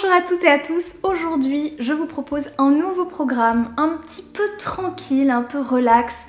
Bonjour à toutes et à tous, aujourd'hui je vous propose un nouveau programme un petit peu tranquille, un peu relax,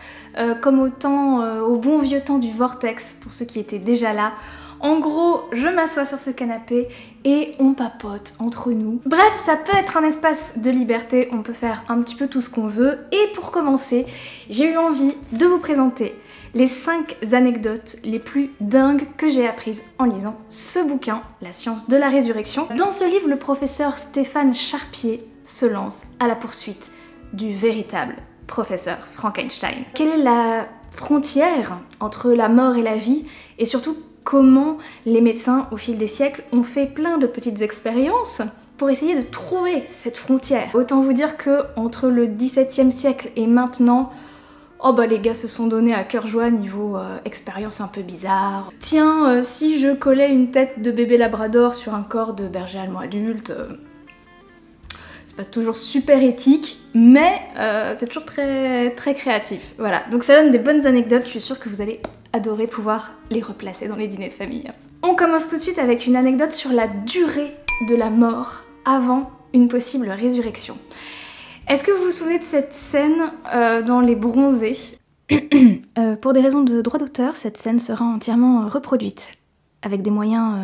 comme au bon vieux temps du Vortex, pour ceux qui étaient déjà là. En gros, je m'assois sur ce canapé et on papote entre nous. Bref, ça peut être un espace de liberté, on peut faire un petit peu tout ce qu'on veut. Et pour commencer, j'ai eu envie de vous présenter les 5 anecdotes les plus dingues que j'ai apprises en lisant ce bouquin, La science de la résurrection. Dans ce livre, le professeur Stéphane Charpier se lance à la poursuite du véritable professeur Frankenstein. Quelle est la frontière entre la mort et la vie, et surtout comment les médecins au fil des siècles ont fait plein de petites expériences pour essayer de trouver cette frontière. Autant vous dire que entre le XVIIe siècle et maintenant, oh bah les gars se sont donnés à cœur joie niveau expérience un peu bizarre. Tiens, si je collais une tête de bébé labrador sur un corps de berger allemand adulte, c'est pas toujours super éthique, mais c'est toujours très créatif. Voilà, donc ça donne des bonnes anecdotes, je suis sûre que vous allez adorer pouvoir les replacer dans les dîners de famille. On commence tout de suite avec une anecdote sur la durée de la mort avant une possible résurrection. Est-ce que vous vous souvenez de cette scène dans Les Bronzés? Pour des raisons de droit d'auteur, cette scène sera entièrement reproduite, avec des moyens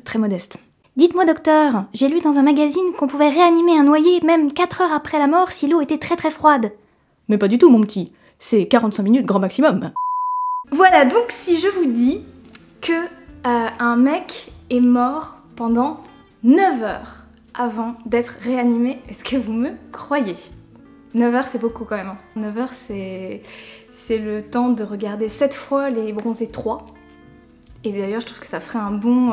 très modestes. Dites-moi docteur, j'ai lu dans un magazine qu'on pouvait réanimer un noyé même 4 heures après la mort si l'eau était très froide. Mais pas du tout mon petit, c'est 45 minutes grand maximum. Voilà, donc si je vous dis que un mec est mort pendant 9 heures avant d'être réanimé, est-ce que vous me croyez? 9 heures c'est beaucoup quand même. 9 heures c'est le temps de regarder 7 fois Les Bronzés 3. Et d'ailleurs je trouve que ça ferait un bon...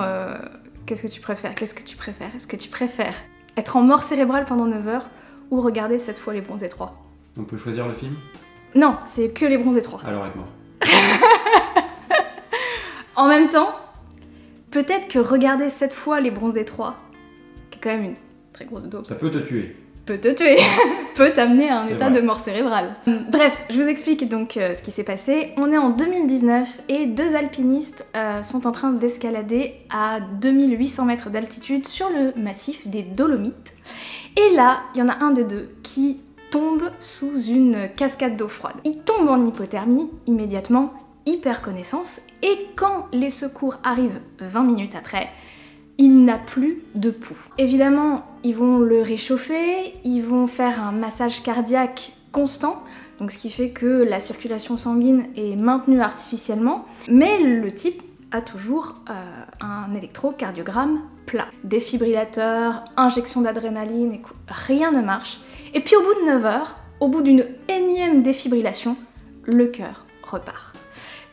Qu'est-ce que tu préfères? Qu'est-ce que tu préfères? Est-ce que tu préfères être en mort cérébrale pendant 9 heures ou regarder 7 fois Les Bronzés 3? On peut choisir le film? Non, c'est que Les Bronzés 3. Alors être mort. En même temps, peut-être que regarder 7 fois Les Bronzés 3, qui est quand même une très grosse dose, Ça peut te tuer. peut te tuer, peut t'amener à un état vrai. de mort cérébrale. Bref, je vous explique donc ce qui s'est passé. On est en 2019 et 2 alpinistes sont en train d'escalader à 2800 mètres d'altitude sur le massif des Dolomites. Et là, il y en a un des deux qui tombe sous une cascade d'eau froide. Il tombe en hypothermie immédiatement, il perd connaissance, et quand les secours arrivent 20 minutes après, il n'a plus de pouls. Évidemment, ils vont le réchauffer, ils vont faire un massage cardiaque constant, donc ce qui fait que la circulation sanguine est maintenue artificiellement, mais le type a toujours un électrocardiogramme plat. Défibrillateur, injection d'adrénaline, rien ne marche. Et puis au bout de 9 heures, au bout d'une énième défibrillation, le cœur repart.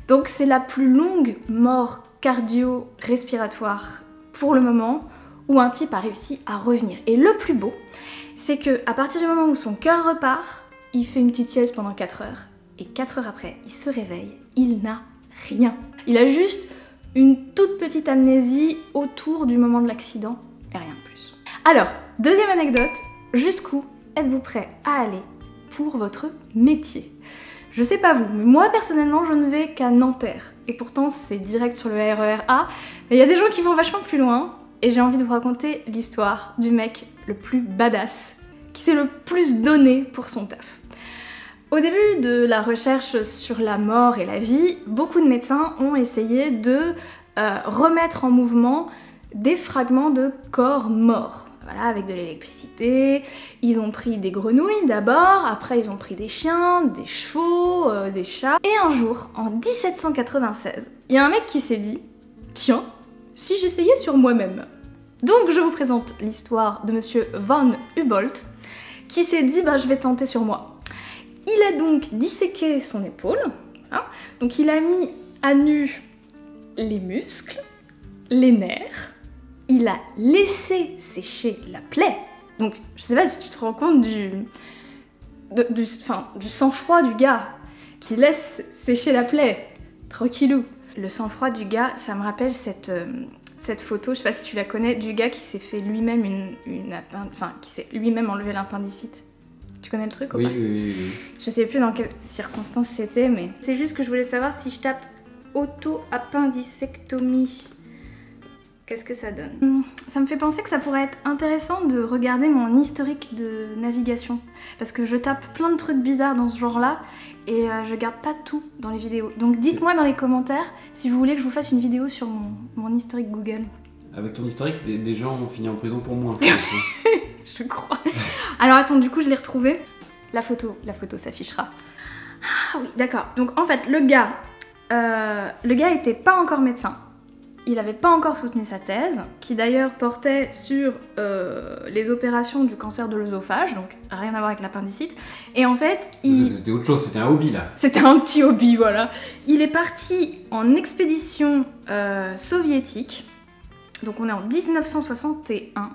Donc c'est la plus longue mort cardio-respiratoire pour le moment où un type a réussi à revenir. Et le plus beau, c'est que à partir du moment où son cœur repart, il fait une petite sieste pendant 4 heures. Et 4 heures après, il se réveille, il n'a rien. Il a juste une toute petite amnésie autour du moment de l'accident et rien de plus. Alors, deuxième anecdote, jusqu'où êtes-vous prêt à aller pour votre métier? Je sais pas vous, mais moi personnellement je ne vais qu'à Nanterre. Et pourtant c'est direct sur le RER A, mais il y a des gens qui vont vachement plus loin. Et j'ai envie de vous raconter l'histoire du mec le plus badass, qui s'est le plus donné pour son taf. Au début de la recherche sur la mort et la vie, beaucoup de médecins ont essayé de remettre en mouvement des fragments de corps morts. Voilà, avec de l'électricité, ils ont pris des grenouilles d'abord, après ils ont pris des chiens, des chevaux, des chats. Et un jour, en 1796, il y a un mec qui s'est dit « Tiens, si j'essayais sur moi-même ». Donc je vous présente l'histoire de monsieur Von Humboldt, qui s'est dit « Bah je vais tenter sur moi ». Il a donc disséqué son épaule, voilà. Donc il a mis à nu les muscles, les nerfs, il a laissé sécher la plaie. Donc je sais pas si tu te rends compte du sang-froid du gars qui laisse sécher la plaie, tranquillou. Le sang-froid du gars, ça me rappelle cette photo, je sais pas si tu la connais, du gars qui s'est fait lui-même qui s'est lui-même enlevé l'appendicite. Tu connais le truc ou pas? Oui. Je sais plus dans quelles circonstances c'était, mais c'est juste que je voulais savoir si je tape auto-appendicectomie qu'est-ce que ça donne? Ça me fait penser que ça pourrait être intéressant de regarder mon historique de navigation. Parce que je tape plein de trucs bizarres dans ce genre-là et je garde pas tout dans les vidéos. Donc dites-moi dans les commentaires si vous voulez que je vous fasse une vidéo sur mon historique Google. Avec ton historique, des gens ont fini en prison pour moi. Je crois. Alors attends, du coup je l'ai retrouvé. La photo s'affichera. Ah oui, d'accord. Donc en fait, le gars était pas encore médecin. Il avait pas encore soutenu sa thèse, qui d'ailleurs portait sur les opérations du cancer de l'œsophage, donc rien à voir avec l'appendicite. Et en fait, C'était autre chose, c'était un hobby là. C'était un petit hobby, voilà. Il est parti en expédition soviétique, donc on est en 1961,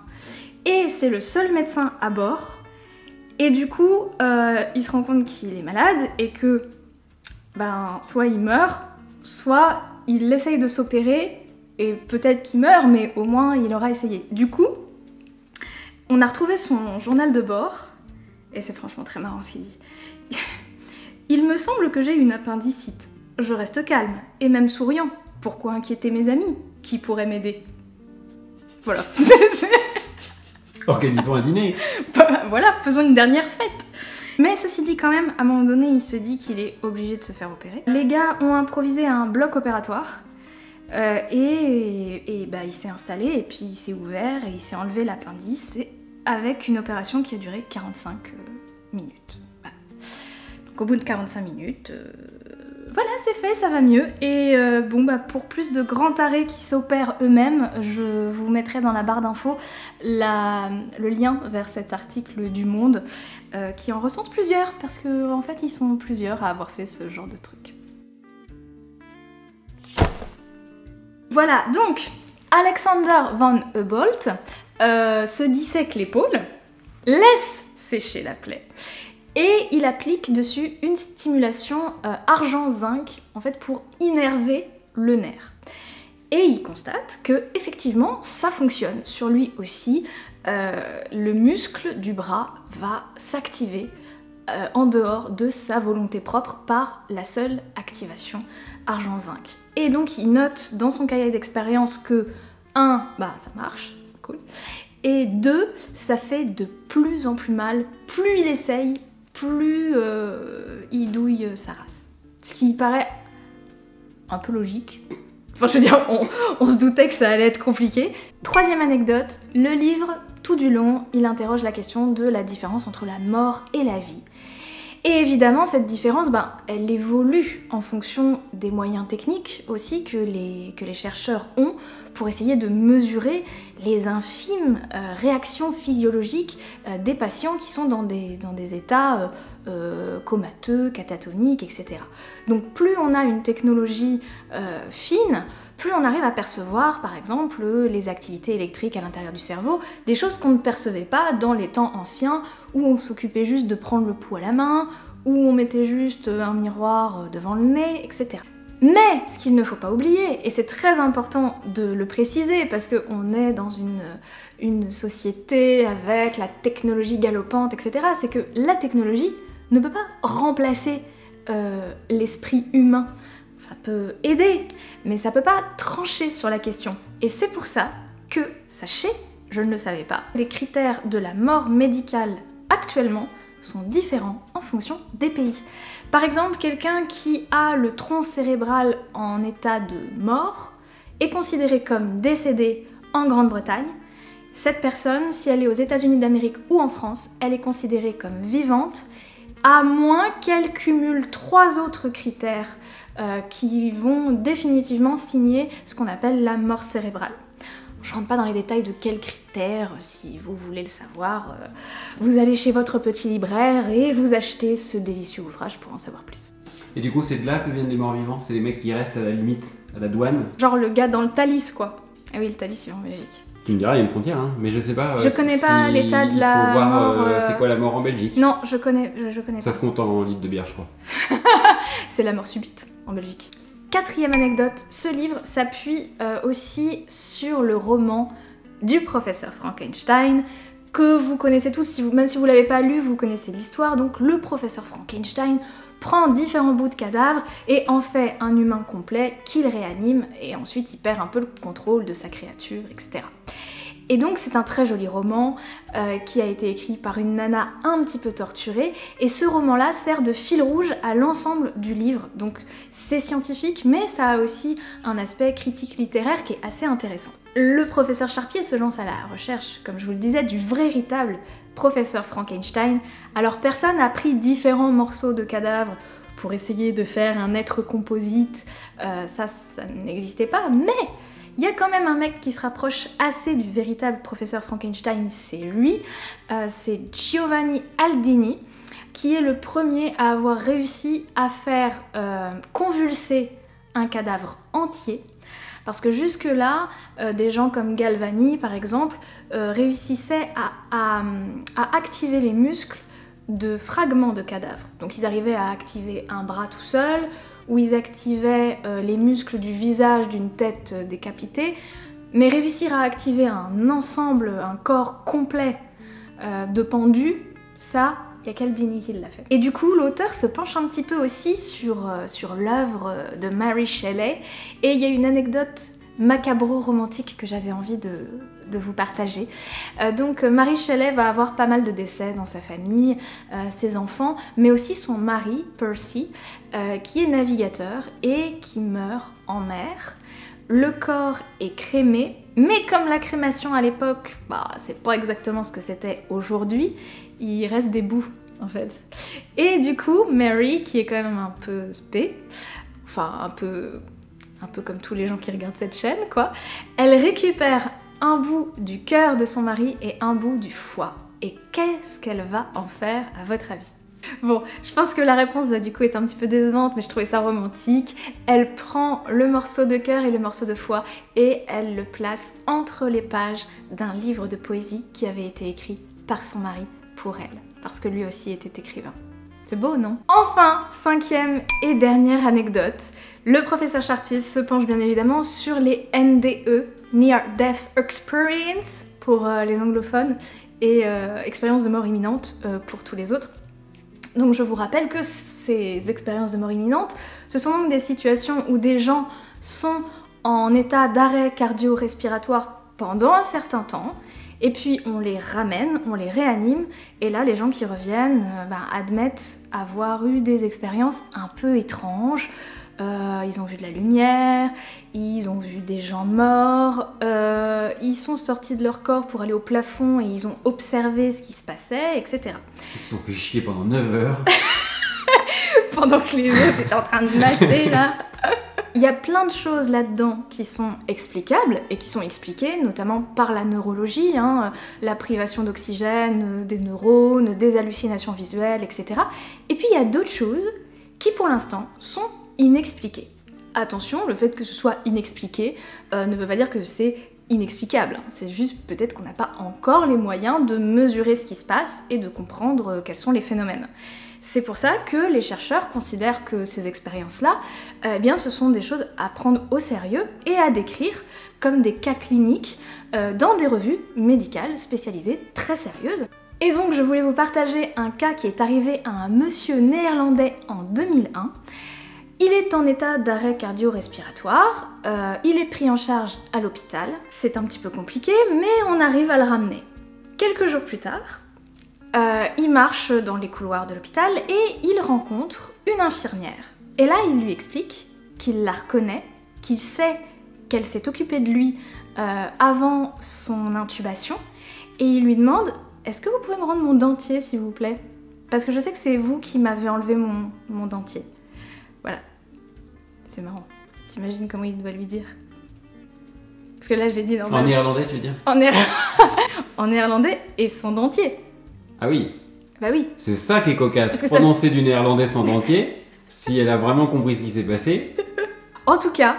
et c'est le seul médecin à bord. Et du coup, il se rend compte qu'il est malade et que, soit il meurt, soit il essaye de s'opérer et peut-être qu'il meurt, mais au moins il aura essayé. Du coup, on a retrouvé son journal de bord et c'est franchement très marrant ce qu'il dit. Il me semble que j'ai une appendicite. Je reste calme et même souriant. Pourquoi inquiéter mes amis? Qui pourrait m'aider? Voilà. Organisons un dîner. Voilà, faisons une dernière fête. Mais ceci dit quand même, à un moment donné, il se dit qu'il est obligé de se faire opérer. Les gars ont improvisé un bloc opératoire et il s'est installé et puis il s'est ouvert et il s'est enlevé l'appendice avec une opération qui a duré 45 minutes. Voilà. Donc au bout de 45 minutes, voilà, c'est fait, ça va mieux. Et pour plus de grands tarés qui s'opèrent eux-mêmes, je vous mettrai dans la barre d'infos le lien vers cet article du Monde qui en recense plusieurs, parce qu'en fait ils sont plusieurs à avoir fait ce genre de truc. Voilà, donc Alexander von Humboldt se dissèque l'épaule, laisse sécher la plaie, et il applique dessus une stimulation argent-zinc, en fait pour innerver le nerf. Et il constate que effectivement ça fonctionne sur lui aussi. Le muscle du bras va s'activer en dehors de sa volonté propre par la seule activation argent-zinc. Et donc il note dans son cahier d'expérience que 1, ça marche, cool, et 2, ça fait de plus en plus mal, plus il essaye, plus il douille sa race. Ce qui paraît un peu logique. Enfin, je veux dire, on se doutait que ça allait être compliqué. Troisième anecdote, le livre, tout du long, il interroge la question de la différence entre la mort et la vie. Et évidemment, cette différence, elle évolue en fonction des moyens techniques aussi que les chercheurs ont pour essayer de mesurer les infimes réactions physiologiques des patients qui sont dans des états comateux, catatoniques, etc. Donc plus on a une technologie fine, plus on arrive à percevoir par exemple les activités électriques à l'intérieur du cerveau, des choses qu'on ne percevait pas dans les temps anciens où on s'occupait juste de prendre le pouls à la main, où on mettait juste un miroir devant le nez, etc. Mais ce qu'il ne faut pas oublier, et c'est très important de le préciser parce qu'on est dans une société avec la technologie galopante, etc., c'est que la technologie ne peut pas remplacer l'esprit humain. Ça peut aider, mais ça peut pas trancher sur la question. Et c'est pour ça que, sachez, je ne le savais pas, les critères de la mort médicale actuellement sont différents en fonction des pays. Par exemple, quelqu'un qui a le tronc cérébral en état de mort est considéré comme décédé en Grande-Bretagne. Cette personne, si elle est aux États-Unis d'Amérique ou en France, elle est considérée comme vivante, à moins qu'elle cumule 3 autres critères qui vont définitivement signer ce qu'on appelle la mort cérébrale. Je rentre pas dans les détails de quels critères, si vous voulez le savoir, vous allez chez votre petit libraire et vous achetez ce délicieux ouvrage pour en savoir plus. Et du coup, c'est de là que viennent les morts vivants? C'est les mecs qui restent à la limite, à la douane? Genre le gars dans le Thalys, quoi. Ah oui, le Thalys, il est en Belgique. Tu me diras, il y a une frontière, hein, mais je sais pas. Je connais pas l'état de la faut voir, mort. C'est quoi la mort en Belgique? Non, je connais Ça pas. se compte en litres de bière, je crois. C'est la mort subite en Belgique. Quatrième anecdote, ce livre s'appuie aussi sur le roman du professeur Frankenstein, que vous connaissez tous, même si vous l'avez pas lu, vous connaissez l'histoire. Donc le professeur Frankenstein, prend différents bouts de cadavre et en fait un humain complet qu'il réanime et ensuite il perd un peu le contrôle de sa créature, etc. Et donc c'est un très joli roman qui a été écrit par une nana un petit peu torturée et ce roman-là sert de fil rouge à l'ensemble du livre. Donc c'est scientifique mais ça a aussi un aspect critique littéraire qui est assez intéressant. Le professeur Charpier se lance à la recherche, comme je vous le disais, du véritable professeur Frankenstein. Alors personne n'a pris différents morceaux de cadavres pour essayer de faire un être composite, ça n'existait pas, mais il y a quand même un mec qui se rapproche assez du véritable professeur Frankenstein, c'est lui, c'est Giovanni Aldini, qui est le premier à avoir réussi à faire convulser un cadavre entier. Parce que jusque-là, des gens comme Galvani, par exemple, réussissaient à activer les muscles de fragments de cadavres. Donc ils arrivaient à activer un bras tout seul, ou ils activaient les muscles du visage d'une tête décapitée, mais réussir à activer un ensemble, un corps complet de pendus, ça, il y a qu'Aldini qui l'a fait. Et du coup, l'auteur se penche un petit peu aussi sur l'œuvre de Mary Shelley, et il y a une anecdote macabro-romantique que j'avais envie de vous partager. Donc Mary Shelley va avoir pas mal de décès dans sa famille, ses enfants, mais aussi son mari, Percy, qui est navigateur et qui meurt en mer. Le corps est crémé, mais comme la crémation à l'époque, c'est pas exactement ce que c'était aujourd'hui, il reste des bouts en fait. Et du coup, Mary, qui est quand même un peu spé, enfin un peu comme tous les gens qui regardent cette chaîne quoi, elle récupère un bout du cœur de son mari et un bout du foie. Et qu'est-ce qu'elle va en faire à votre avis? Bon, je pense que la réponse du coup est un petit peu décevante, mais je trouvais ça romantique. Elle prend le morceau de cœur et le morceau de foie et elle le place entre les pages d'un livre de poésie qui avait été écrit par son mari pour elle, parce que lui aussi était écrivain. C'est beau, non? Enfin, cinquième et dernière anecdote, le professeur Charpier se penche bien évidemment sur les NDE, Near Death Experience pour les anglophones, et expérience de mort imminente pour tous les autres. Donc je vous rappelle que ces expériences de mort imminente, ce sont donc des situations où des gens sont en état d'arrêt cardio-respiratoire pendant un certain temps, et puis on les ramène, on les réanime, et là les gens qui reviennent admettent avoir eu des expériences un peu étranges. Ils ont vu de la lumière, ils ont vu des gens morts, ils sont sortis de leur corps pour aller au plafond et ils ont observé ce qui se passait, etc. Ils se sont fait chier pendant 9 heures. Pendant que les autres étaient en train de masser là. Il y a plein de choses là-dedans qui sont explicables et qui sont expliquées notamment par la neurologie, la privation d'oxygène, des neurones, des hallucinations visuelles, etc. Et puis il y a d'autres choses qui pour l'instant sont inexpliquées. Attention, le fait que ce soit inexpliqué ne veut pas dire que c'est inexplicable. C'est juste peut-être qu'on n'a pas encore les moyens de mesurer ce qui se passe et de comprendre quels sont les phénomènes. C'est pour ça que les chercheurs considèrent que ces expériences-là, ce sont des choses à prendre au sérieux et à décrire comme des cas cliniques dans des revues médicales spécialisées très sérieuses. Et donc je voulais vous partager un cas qui est arrivé à un monsieur néerlandais en 2001. Il est en état d'arrêt cardio-respiratoire, il est pris en charge à l'hôpital. C'est un petit peu compliqué, mais on arrive à le ramener. Quelques jours plus tard, il marche dans les couloirs de l'hôpital et il rencontre une infirmière. Et là, il lui explique qu'il la reconnaît, qu'il sait qu'elle s'est occupée de lui avant son intubation, et il lui demande « Est-ce que vous pouvez me rendre mon dentier, s'il vous plaît? Parce que je sais que c'est vous qui m'avez enlevé mon dentier. » Voilà. C'est marrant. T'imagines comment il doit lui dire? Parce que là, j'ai dit... En néerlandais, tu veux dire? En néerlandais et sans dentier. Ah oui. Bah oui. C'est ça qui est cocasse. Prononcer du néerlandais sans dentier, si elle a vraiment compris ce qui s'est passé. En tout cas,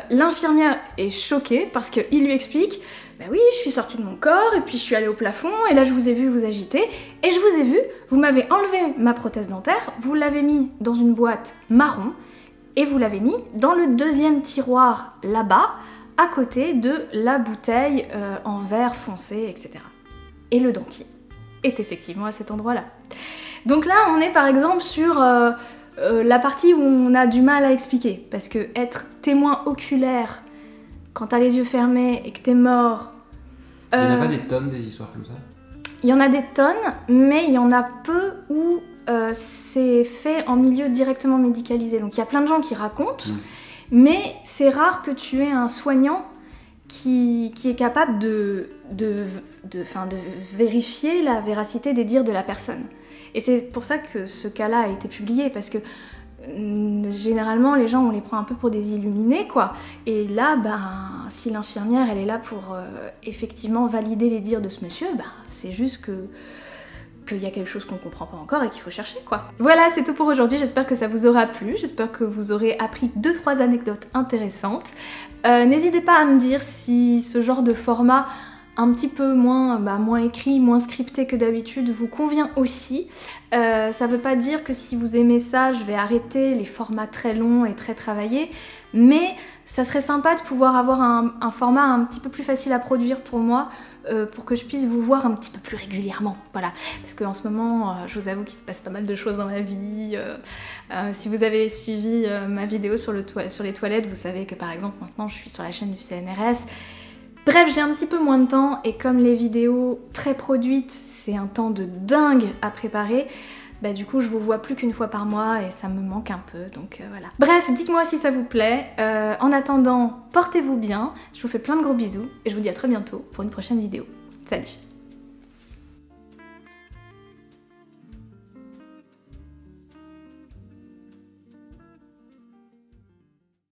l'infirmière est choquée parce qu'il lui explique « Bah oui, je suis sortie de mon corps et puis je suis allée au plafond et là je vous ai vu vous agiter et je vous ai vu, vous m'avez enlevé ma prothèse dentaire, vous l'avez mis dans une boîte marron et vous l'avez mis dans le deuxième tiroir là-bas à côté de la bouteille en verre foncé, etc. Et le dentier est effectivement à cet endroit-là. » Donc là, on est par exemple sur la partie où on a du mal à expliquer. Parce que être témoin oculaire quand t'as les yeux fermés et que t'es mort... Il n'y en a pas des tonnes des histoires comme ça? Il y en a des tonnes, mais il y en a peu où c'est fait en milieu directement médicalisé. Donc il y a plein de gens qui racontent, mais c'est rare que tu aies un soignant qui est capable de vérifier la véracité des dires de la personne. Et c'est pour ça que ce cas-là a été publié, parce que généralement les gens on les prend un peu pour des illuminés quoi. Et là, si l'infirmière elle est là pour effectivement valider les dires de ce monsieur, c'est juste qu'il y a quelque chose qu'on comprend pas encore et qu'il faut chercher quoi. Voilà, c'est tout pour aujourd'hui, j'espère que ça vous aura plu, j'espère que vous aurez appris 2-3 anecdotes intéressantes. N'hésitez pas à me dire si ce genre de format un petit peu moins écrit, moins scripté que d'habitude vous convient aussi. Ça veut pas dire que si vous aimez ça, je vais arrêter les formats très longs et très travaillés, mais ça serait sympa de pouvoir avoir un format un petit peu plus facile à produire pour moi, pour que je puisse vous voir un petit peu plus régulièrement, voilà. Parce qu'en ce moment, je vous avoue qu'il se passe pas mal de choses dans ma vie. Si vous avez suivi ma vidéo sur les toilettes, vous savez que par exemple maintenant je suis sur la chaîne du CNRS. Bref, j'ai un petit peu moins de temps et comme les vidéos très produites, c'est un temps de dingue à préparer, du coup je vous vois plus qu'une fois par mois et ça me manque un peu, donc voilà. Bref, dites-moi si ça vous plaît. En attendant, portez-vous bien, je vous fais plein de gros bisous et je vous dis à très bientôt pour une prochaine vidéo. Salut!